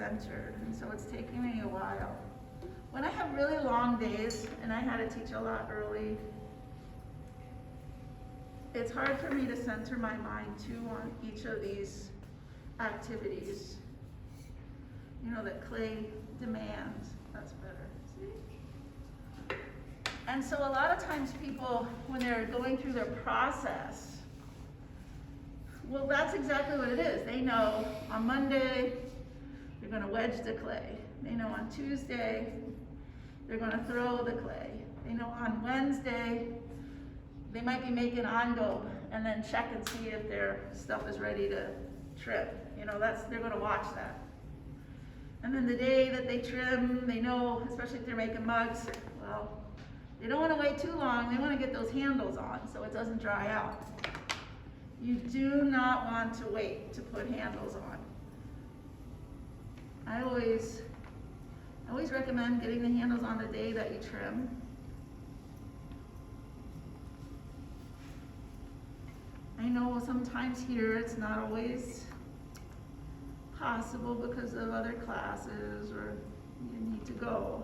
centered, and so it's taking me a while. When I have really long days, and I had to teach a lot early, it's hard for me to center my mind too on each of these activities, you know, that clay demands. That's better, see? And so a lot of times people, when they're going through their process, well, that's exactly what it is. They know on Monday, they're gonna wedge the clay. They know on Tuesday, they're gonna throw the clay. They know on Wednesday, they might be making engobe and then check and see if their stuff is ready to trim. You know, they're gonna watch that. And then the day that they trim, they know, especially if they're making mugs, well, they don't wanna wait too long. They wanna get those handles on so it doesn't dry out. You do not want to wait to put handles on. I always recommend getting the handles on the day that you trim. I know sometimes here it's not always possible because of other classes or you need to go.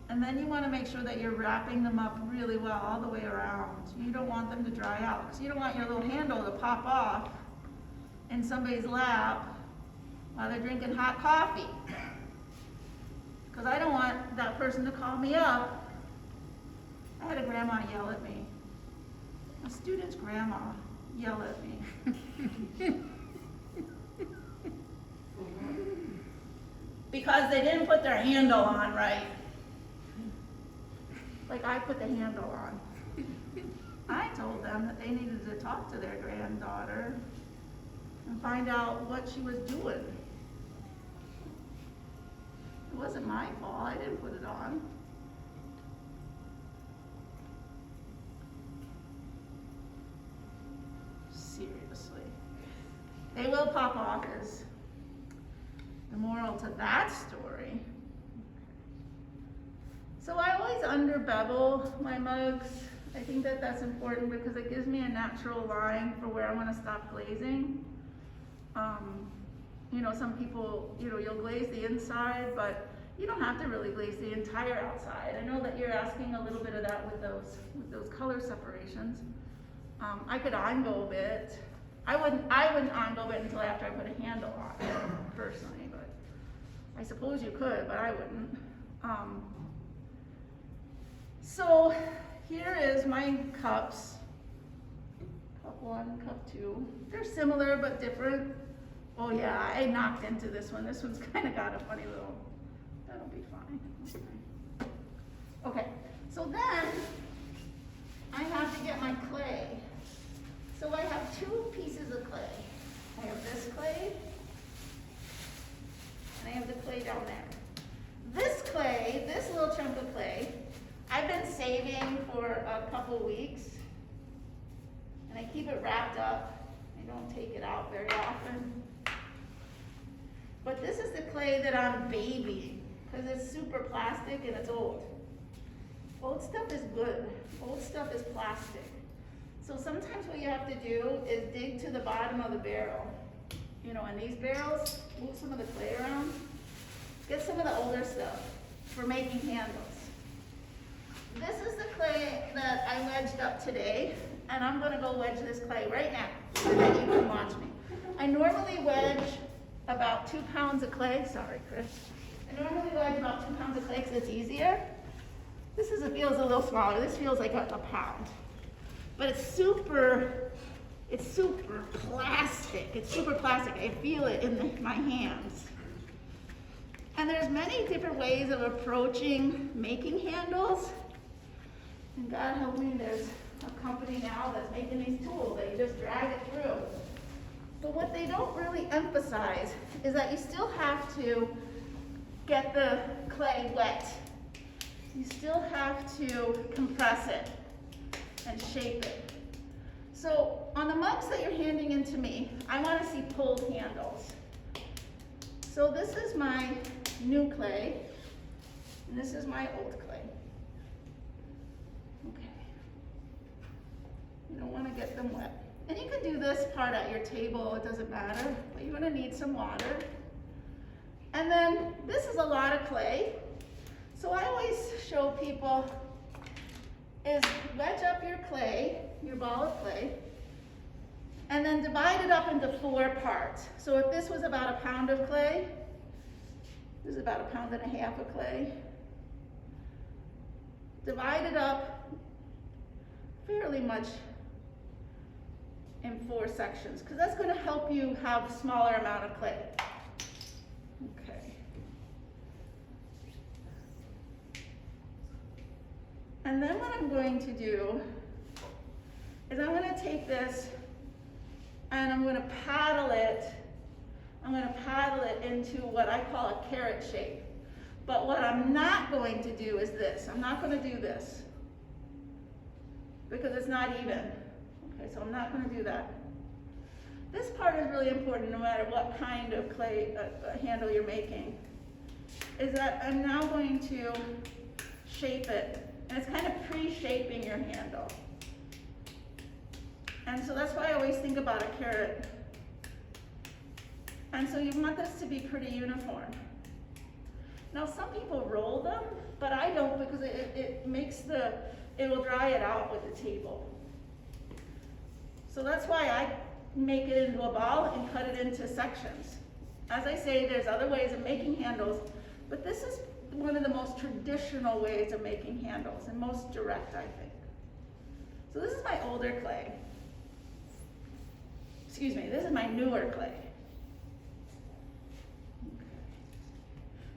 And then you want to make sure that you're wrapping them up really well all the way around. You don't want them to dry out because you don't want your little handle to pop off in somebody's lap while they're drinking hot coffee. Because I don't want that person to call me up. I had a grandma yell at me. A student's grandma yelled at me. Because they didn't put their handle on right. Like I put the handle on. I told them that they needed to talk to their granddaughter and find out what she was doing. It wasn't my fault, I didn't put it on. Seriously. They will pop off is the moral to that story. So I always under bevel my mugs. I think that that's important because it gives me a natural line for where I want to stop glazing. You know, some people, you know, you'll glaze the inside, but you don't have to really glaze the entire outside. I know that you're asking a little bit of that with those color separations. I could engobe it. I wouldn't engobe it until after I put a handle on it, personally, but I suppose you could, but I wouldn't. So here is my cups, cup 1, cup 2. They're similar but different. Oh yeah, I knocked into this one. This one's kind of got a funny little, that'll be fine. Okay, so then I have to get my clay. So I have 2 pieces of clay. I have this clay, and I have the clay down there. This clay, this little chunk of clay, I've been saving for a couple weeks, and I keep it wrapped up. I don't take it out very often. But this is the clay that I'm babying, because it's super plastic and it's old. Old stuff is good. Old stuff is plastic. So sometimes what you have to do is dig to the bottom of the barrel. You know, in these barrels, move some of the clay around. Get some of the older stuff for making handles. This is the clay that I wedged up today, and I'm gonna go wedge this clay right now so that you can watch me. I normally wedge about 2 pounds of clay. Sorry, Chris. I normally wedge about 2 pounds of clay because it's easier. This feels a little smaller. This feels like a pound. But it's super plastic. It's super plastic. I feel it in my hands. And there's many different ways of approaching making handles. And God help me, there's a company now that's making these tools that you just drag it through. But what they don't really emphasize is that you still have to get the clay wet. You still have to compress it and shape it. So on the mugs that you're handing in to me, I want to see pulled handles. So this is my new clay, and this is my old clay. Okay. You don't want to get them wet. And you can do this part at your table, it doesn't matter, but you're going to need some water. And then this is a lot of clay. So I always show people is wedge up your clay, your ball of clay, and then divide it up into 4 parts. So if this was about a pound of clay, this is about 1.5 pounds of clay. Divide it up fairly much in 4 sections, because that's going to help you have a smaller amount of clay. Okay. And then what I'm going to do is I'm going to take this and I'm going to paddle it. I'm going to paddle it into what I call a carrot shape. But what I'm not going to do is this. I'm not going to do this because it's not even. Okay, so I'm not going to do that. This part is really important no matter what kind of clay handle you're making, is that I'm now going to shape it. And it's kind of pre-shaping your handle. And so that's why I always think about a carrot. And so you want this to be pretty uniform. Now some people roll them, but I don't, because it will dry it out with the table. So that's why I make it into a ball and cut it into sections. As I say, there's other ways of making handles, but this is one of the most traditional ways of making handles and most direct, I think. So this is my older clay. Excuse me, this is my newer clay.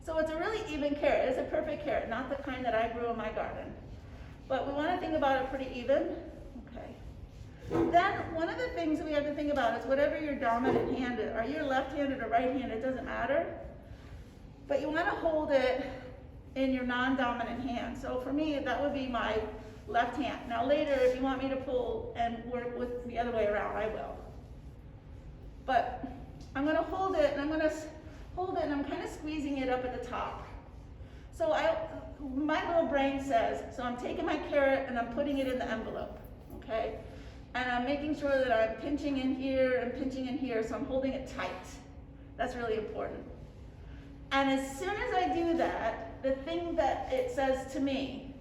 So it's a really even carrot. It's a perfect carrot, not the kind that I grew in my garden. But we want to think about it pretty even. Okay. Then one of the things that we have to think about is whatever your dominant hand is. Are you left-handed or right-handed? It doesn't matter. But you want to hold it in your non-dominant hand. So for me, that would be my left hand. Now later, if you want me to pull and work with the other way around, I will. But I'm going to hold it, and I'm going to hold it, and I'm kind of squeezing it up at the top. So my little brain says, so I'm taking my carrot and I'm putting it in the envelope, okay? And I'm making sure that I'm pinching in here and pinching in here, so I'm holding it tight. That's really important. And as soon as I do that, the thing that it says to me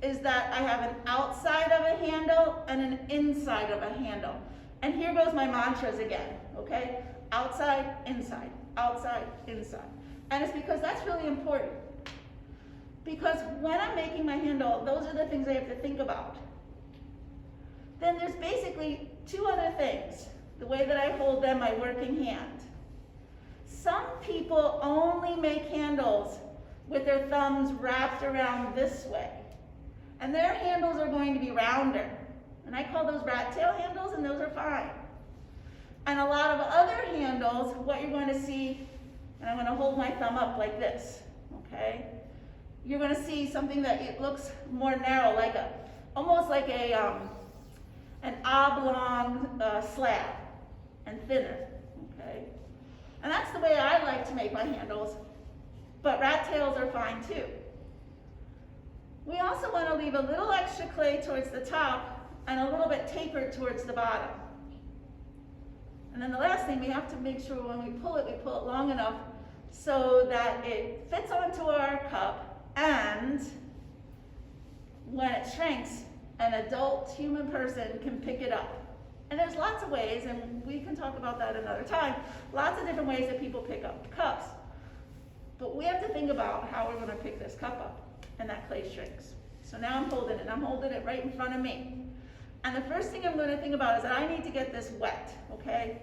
is that I have an outside of a handle and an inside of a handle. And here goes my mantras again, okay? Outside, inside, outside, inside. And it's because that's really important. Because when I'm making my handle, those are the things I have to think about. Then there's basically 2 other things. The way that I hold them, my working hand. Some people only make handles with their thumbs wrapped around this way. And their handles are going to be rounder. And I call those rat tail handles, and those are fine. And a lot of other handles, what you're going to see, and I'm going to hold my thumb up like this, okay? You're going to see something that it looks more narrow, like almost like an oblong slab, and thinner, okay? And that's the way I like to make my handles, but rat tails are fine too. We also want to leave a little extra clay towards the top and a little bit tapered towards the bottom. And then the last thing, we have to make sure when we pull it long enough so that it fits onto our cup, and when it shrinks, an adult human person can pick it up. And there's lots of ways, and we can talk about that another time, lots of different ways that people pick up cups. But we have to think about how we're going to pick this cup up, and that clay shrinks. So now I'm holding it, and I'm holding it right in front of me. And the first thing I'm going to think about is that I need to get this wet, okay?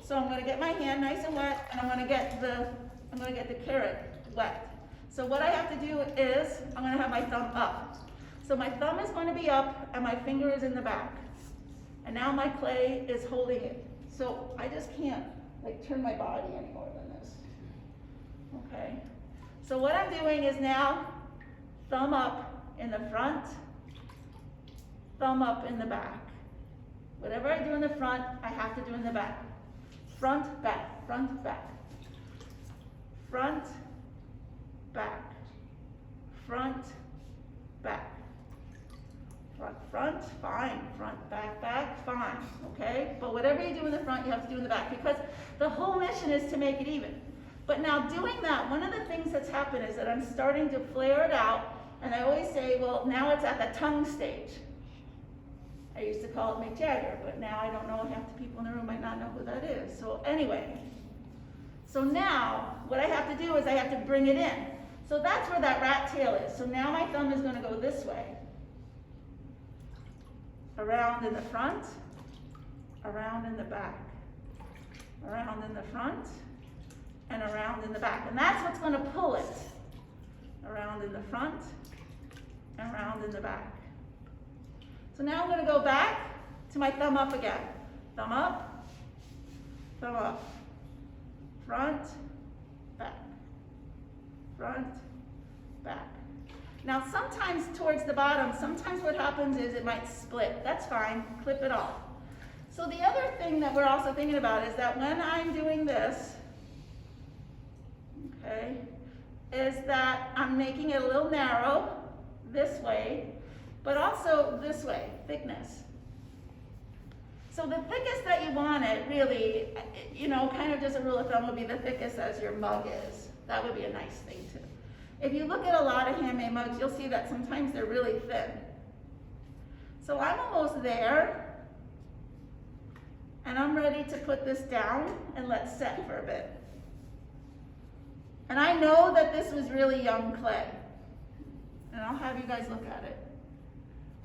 So I'm going to get my hand nice and wet, and I'm going to get the carrot wet. So what I have to do is I'm going to have my thumb up. So my thumb is going to be up, and my finger is in the back. And now my clay is holding it. So I just can't like turn my body any more than this. Okay? So what I'm doing is now thumb up in the front, thumb up in the back. Whatever I do in the front, I have to do in the back. Front, back, front, back. Front, back. Front, back. Front, front, fine. Front, back, back, fine. Okay? But whatever you do in the front, you have to do in the back, because the whole mission is to make it even. But now doing that, one of the things that's happened is that I'm starting to flare it out, and I always say, well, now it's at the tongue stage. I used to call it Mick Jagger, but now I don't know, half the people in the room might not know who that is. So anyway, so now what I have to do is I have to bring it in. So that's where that rat tail is. So now my thumb is going to go this way. Around in the front, around in the back, around in the front, and around in the back. And that's what's going to pull it. Around in the front, and around in the back. So now I'm going to go back to my thumb up again. Thumb up, front, back, front, back. Now sometimes towards the bottom, sometimes what happens is it might split. That's fine, clip it off. So the other thing that we're also thinking about is that when I'm doing this, okay, is that I'm making it a little narrow this way, but also this way, thickness. So the thickest that you want it, really, you know, kind of just a rule of thumb would be the thickest as your mug is. That would be a nice thing too. If you look at a lot of handmade mugs, you'll see that sometimes they're really thin. So I'm almost there, and I'm ready to put this down and let set for a bit. And I know that this was really young clay, and I'll have you guys look at it.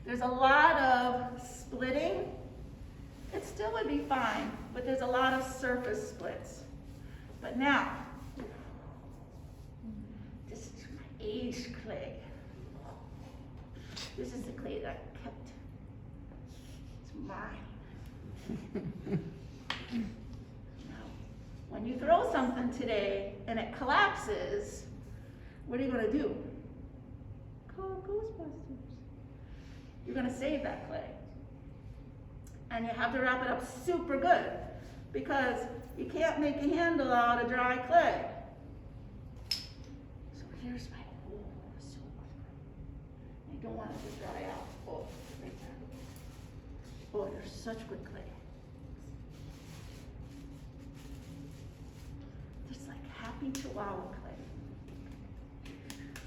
There's a lot of splitting. It still would be fine, but there's a lot of surface splits. But now, this is my aged clay. This is the clay that I kept. It's mine. Now, when you throw something today and it collapses, what are you going to do? Call Ghostbusters. You're going to save that clay. And you have to wrap it up super good, because you can't make a handle out of dry clay. So here's my silver. I don't want it to dry out. Oh, right there. Oh, you're such good clay. Just like happy Chihuahua clay.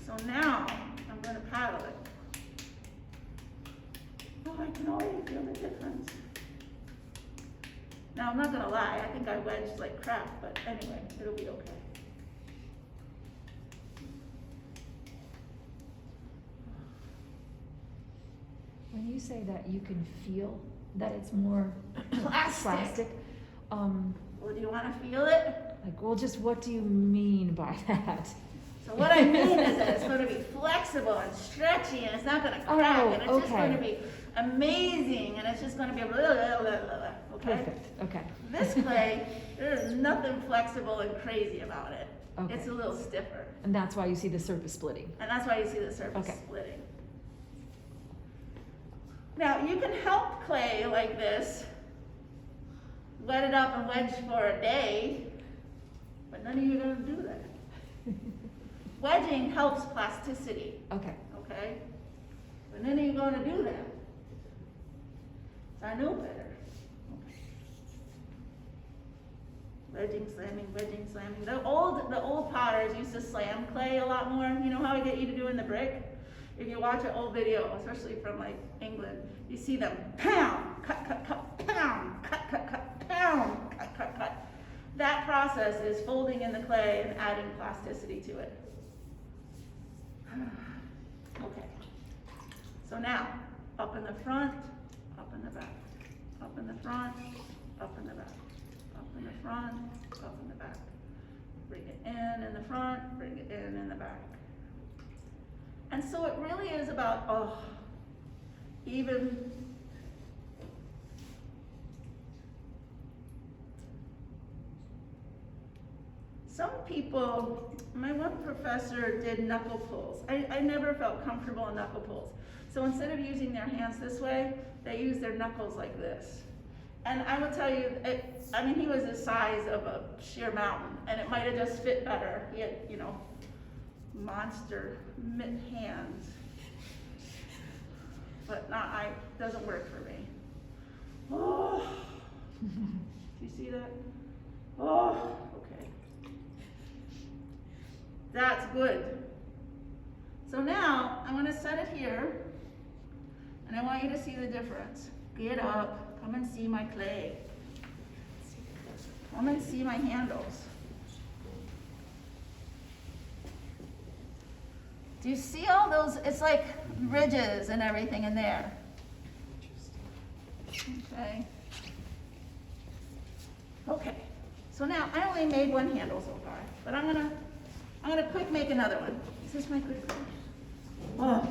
So now I'm going to paddle it. Oh, I can already feel the difference. Now, I'm not going to lie, I think I wedged like crap, but anyway, it'll be okay. When you say that you can feel that it's more plastic, Well, do you want to feel it? like, well, just what do you mean by that? So what I mean is that it's going to be flexible and stretchy, and it's not going to crack, and it's just going to be amazing, and it's just going to be blah, blah, blah, blah, okay? Perfect, okay. This clay, there's nothing flexible and crazy about it. Okay. It's a little stiffer. And that's why you see the surface splitting. And that's why you see the surface Okay. splitting. Now, you can help clay like this, wet it up and wedge for a day, but none of you are going to do that. Wedging helps plasticity, Okay. okay? But none of you are going to do that. So I know better. Wedging, slamming. The old potters used to slam clay a lot more. You know how I get you to do in the brick? If you watch an old video, especially from like England, you see them pound, cut, pound, cut, pound, cut. That process is folding in the clay and adding plasticity to it. Okay. So now, up in the front, up in the back, up in the front, up in the back, up in the front, up in the back. Bring it in the front, bring it in the back. And so it really is about, even some people, my one professor did knuckle pulls. I never felt comfortable in knuckle pulls. So instead of using their hands this way, they use their knuckles like this. And I will tell you, he was the size of a sheer mountain, and it might have just fit better. He had, monster mitt hands. But doesn't work for me. Oh, do you see that? Oh, okay. That's good. So now, I'm gonna set it here, and I want you to see the difference. Get up, come and see my clay. Come and see my handles. Do you see all those? It's like ridges and everything in there. Okay. Okay. So now I only made one handle so far, but I'm gonna quick make another one. Is this my good? Oh.